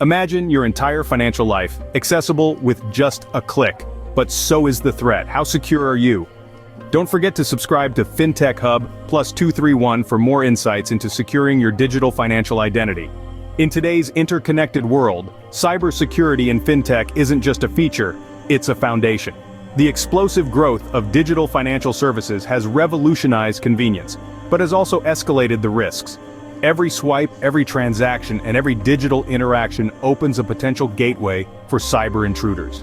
Imagine your entire financial life, accessible with just a click. But so is the threat. How secure are you? Don't forget to subscribe to Fintech Hub +231 for more insights into securing your digital financial identity. In today's interconnected world, cybersecurity in fintech isn't just a feature, it's a foundation. The explosive growth of digital financial services has revolutionized convenience, but has also escalated the risks. Every swipe, every transaction, and every digital interaction opens a potential gateway for cyber intruders.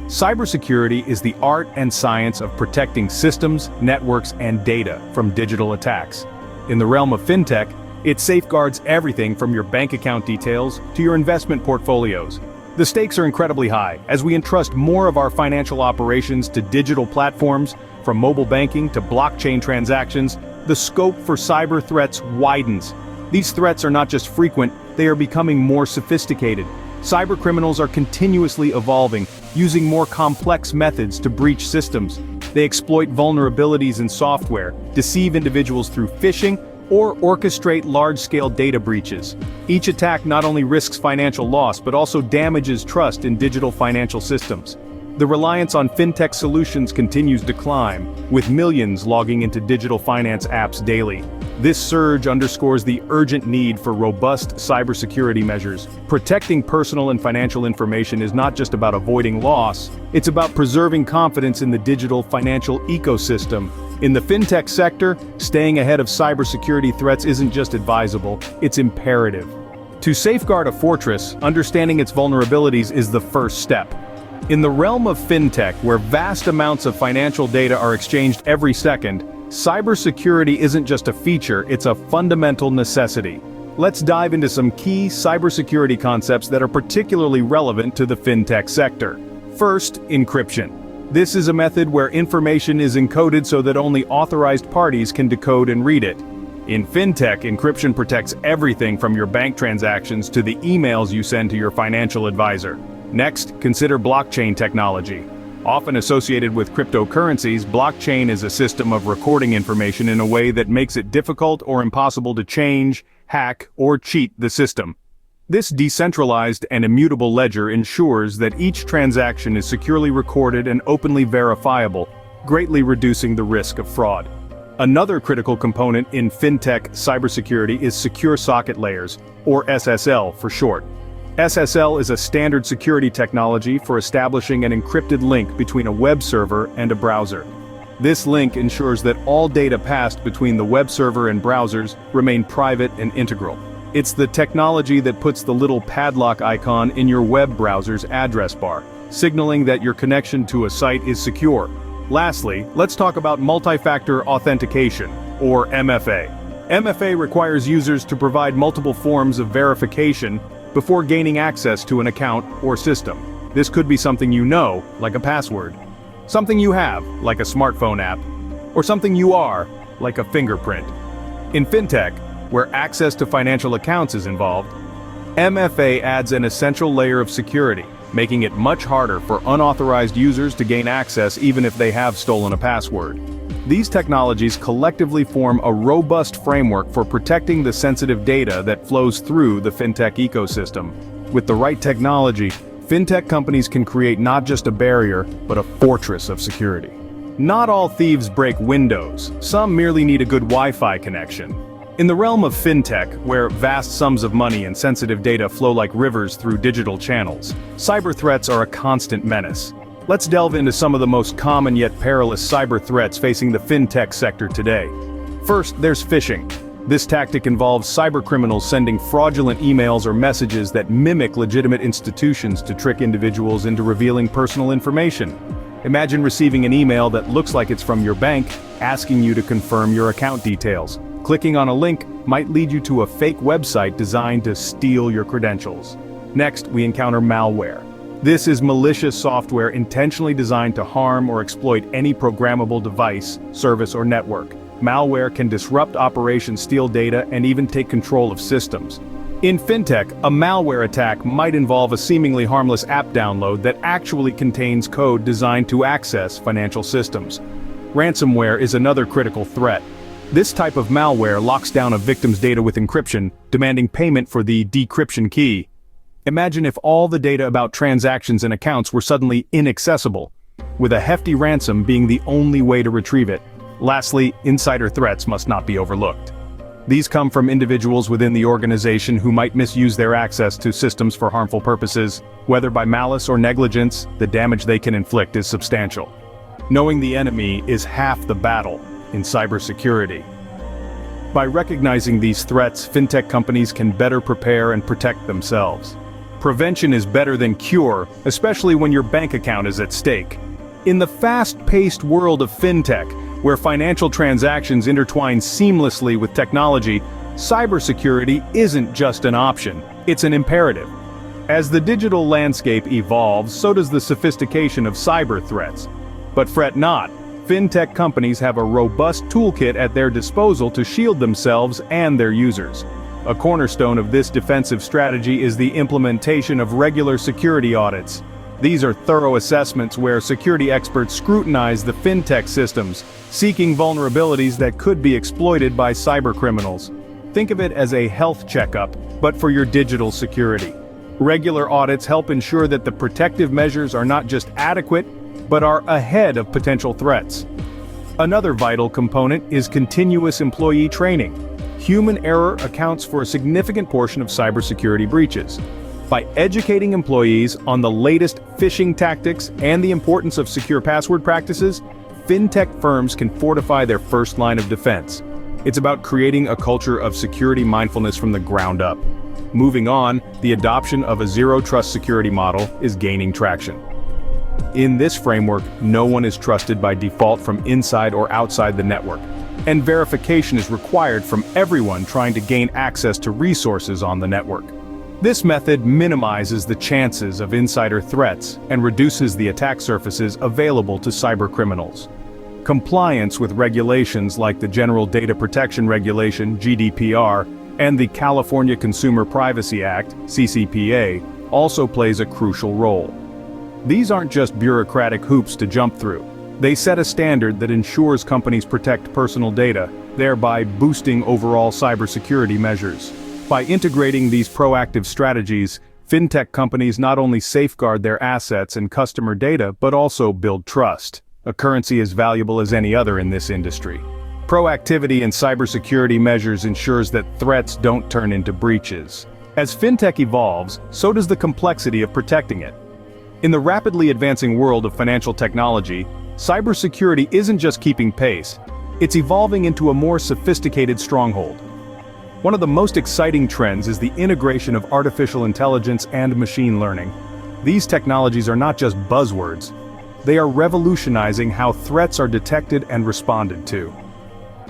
Cybersecurity is the art and science of protecting systems, networks, and data from digital attacks. In the realm of fintech, it safeguards everything from your bank account details to your investment portfolios. The stakes are incredibly high as we entrust more of our financial operations to digital platforms, from mobile banking to blockchain transactions. The scope for cyber threats widens. These threats are not just frequent, they are becoming more sophisticated. Cybercriminals are continuously evolving, using more complex methods to breach systems. They exploit vulnerabilities in software, deceive individuals through phishing, or orchestrate large-scale data breaches. Each attack not only risks financial loss but also damages trust in digital financial systems. The reliance on fintech solutions continues to climb, with millions logging into digital finance apps daily. This surge underscores the urgent need for robust cybersecurity measures. Protecting personal and financial information is not just about avoiding loss, it's about preserving confidence in the digital financial ecosystem. In the fintech sector, staying ahead of cybersecurity threats isn't just advisable, it's imperative. To safeguard a fortress, understanding its vulnerabilities is the first step. In the realm of fintech, where vast amounts of financial data are exchanged every second, cybersecurity isn't just a feature, it's a fundamental necessity. Let's dive into some key cybersecurity concepts that are particularly relevant to the fintech sector. First, encryption. This is a method where information is encoded so that only authorized parties can decode and read it. In fintech, encryption protects everything from your bank transactions to the emails you send to your financial advisor. Next, consider blockchain technology. Often associated with cryptocurrencies, blockchain is a system of recording information in a way that makes it difficult or impossible to change, hack, or cheat the system. This decentralized and immutable ledger ensures that each transaction is securely recorded and openly verifiable, greatly reducing the risk of fraud. Another critical component in fintech cybersecurity is secure socket layers, or SSL for short. SSL is a standard security technology for establishing an encrypted link between a web server and a browser. This link ensures that all data passed between the web server and browsers remain private and integral. It's the technology that puts the little padlock icon in your web browser's address bar, signaling that your connection to a site is secure. Lastly, let's talk about multi-factor authentication, or MFA. MFA requires users to provide multiple forms of verification before gaining access to an account or system. This could be something you know, like a password, something you have, like a smartphone app, or something you are, like a fingerprint. In fintech, where access to financial accounts is involved, MFA adds an essential layer of security, making it much harder for unauthorized users to gain access even if they have stolen a password. These technologies collectively form a robust framework for protecting the sensitive data that flows through the fintech ecosystem. With the right technology, fintech companies can create not just a barrier, but a fortress of security. Not all thieves break windows, some merely need a good Wi-Fi connection. In the realm of fintech, where vast sums of money and sensitive data flow like rivers through digital channels, cyber threats are a constant menace. Let's delve into some of the most common yet perilous cyber threats facing the fintech sector today. First, there's phishing. This tactic involves cybercriminals sending fraudulent emails or messages that mimic legitimate institutions to trick individuals into revealing personal information. Imagine receiving an email that looks like it's from your bank, asking you to confirm your account details. Clicking on a link might lead you to a fake website designed to steal your credentials. Next, we encounter malware. This is malicious software intentionally designed to harm or exploit any programmable device, service, or network. Malware can disrupt operations, steal data, and even take control of systems. In fintech, a malware attack might involve a seemingly harmless app download that actually contains code designed to access financial systems. Ransomware is another critical threat. This type of malware locks down a victim's data with encryption, demanding payment for the decryption key. Imagine if all the data about transactions and accounts were suddenly inaccessible, with a hefty ransom being the only way to retrieve it. Lastly, insider threats must not be overlooked. These come from individuals within the organization who might misuse their access to systems for harmful purposes. Whether by malice or negligence, the damage they can inflict is substantial. Knowing the enemy is half the battle in cybersecurity. By recognizing these threats, fintech companies can better prepare and protect themselves. Prevention is better than cure, especially when your bank account is at stake. In the fast-paced world of fintech, where financial transactions intertwine seamlessly with technology, cybersecurity isn't just an option, it's an imperative. As the digital landscape evolves, so does the sophistication of cyber threats. But fret not, fintech companies have a robust toolkit at their disposal to shield themselves and their users. A cornerstone of this defensive strategy is the implementation of regular security audits. These are thorough assessments where security experts scrutinize the fintech systems, seeking vulnerabilities that could be exploited by cybercriminals. Think of it as a health checkup, but for your digital security. Regular audits help ensure that the protective measures are not just adequate, but are ahead of potential threats. Another vital component is continuous employee training. Human error accounts for a significant portion of cybersecurity breaches. By educating employees on the latest phishing tactics and the importance of secure password practices, fintech firms can fortify their first line of defense. It's about creating a culture of security mindfulness from the ground up. Moving on, the adoption of a zero-trust security model is gaining traction. In this framework, no one is trusted by default from inside or outside the network, and verification is required from everyone trying to gain access to resources on the network. This method minimizes the chances of insider threats and reduces the attack surfaces available to cybercriminals. Compliance with regulations like the General Data Protection Regulation (GDPR) and the California Consumer Privacy Act (CCPA) also plays a crucial role. These aren't just bureaucratic hoops to jump through. They set a standard that ensures companies protect personal data, thereby boosting overall cybersecurity measures. By integrating these proactive strategies, fintech companies not only safeguard their assets and customer data, but also build trust, a currency as valuable as any other in this industry. Proactivity in cybersecurity measures ensures that threats don't turn into breaches. As fintech evolves, so does the complexity of protecting it. In the rapidly advancing world of financial technology, cybersecurity isn't just keeping pace, it's evolving into a more sophisticated stronghold. One of the most exciting trends is the integration of artificial intelligence and machine learning. These technologies are not just buzzwords, they are revolutionizing how threats are detected and responded to.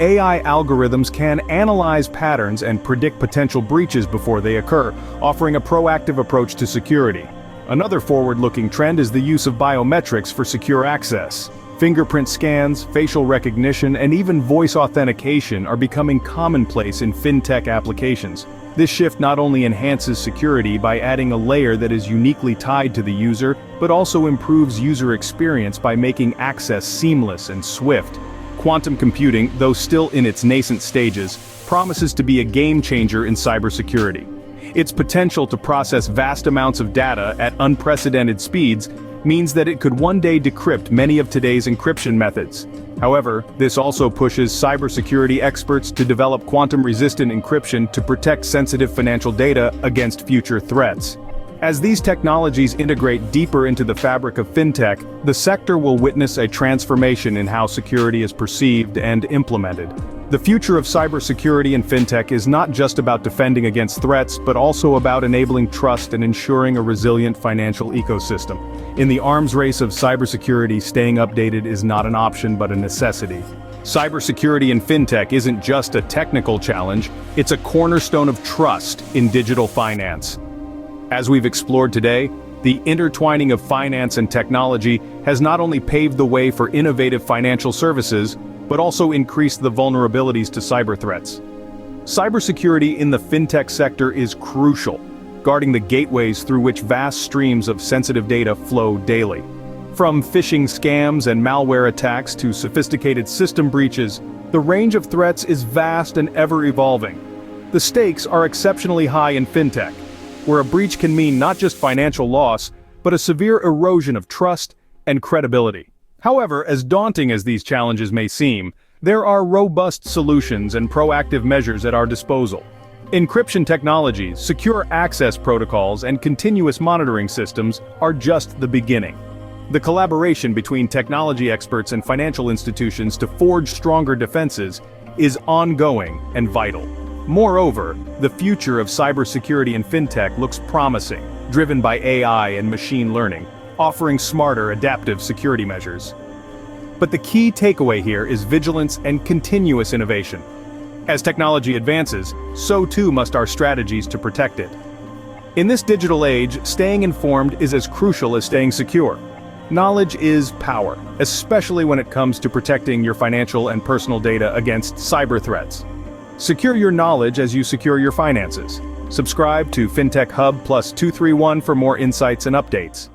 AI algorithms can analyze patterns and predict potential breaches before they occur, offering a proactive approach to security. Another forward-looking trend is the use of biometrics for secure access. Fingerprint scans, facial recognition, and even voice authentication are becoming commonplace in fintech applications. This shift not only enhances security by adding a layer that is uniquely tied to the user, but also improves user experience by making access seamless and swift. Quantum computing, though still in its nascent stages, promises to be a game-changer in cybersecurity. Its potential to process vast amounts of data at unprecedented speeds means that it could one day decrypt many of today's encryption methods. However, this also pushes cybersecurity experts to develop quantum-resistant encryption to protect sensitive financial data against future threats. As these technologies integrate deeper into the fabric of fintech, the sector will witness a transformation in how security is perceived and implemented. The future of cybersecurity and fintech is not just about defending against threats, but also about enabling trust and ensuring a resilient financial ecosystem. In the arms race of cybersecurity, staying updated is not an option but a necessity. Cybersecurity in fintech isn't just a technical challenge, it's a cornerstone of trust in digital finance. As we've explored today, the intertwining of finance and technology has not only paved the way for innovative financial services, but also increased the vulnerabilities to cyber threats. Cybersecurity in the fintech sector is crucial, guarding the gateways through which vast streams of sensitive data flow daily. From phishing scams and malware attacks to sophisticated system breaches, the range of threats is vast and ever-evolving. The stakes are exceptionally high in fintech. where a breach can mean not just financial loss, but a severe erosion of trust and credibility. However, as daunting as these challenges may seem, there are robust solutions and proactive measures at our disposal. Encryption technologies, secure access protocols, and continuous monitoring systems are just the beginning. The collaboration between technology experts and financial institutions to forge stronger defenses is ongoing and vital. Moreover, the future of cybersecurity and fintech looks promising, driven by AI and machine learning, offering smarter, adaptive security measures. But the key takeaway here is vigilance and continuous innovation. As technology advances, so too must our strategies to protect it. In this digital age, staying informed is as crucial as staying secure. Knowledge is power, especially when it comes to protecting your financial and personal data against cyber threats. Secure your knowledge as you secure your finances. Subscribe to Fintech Hub +231 for more insights and updates.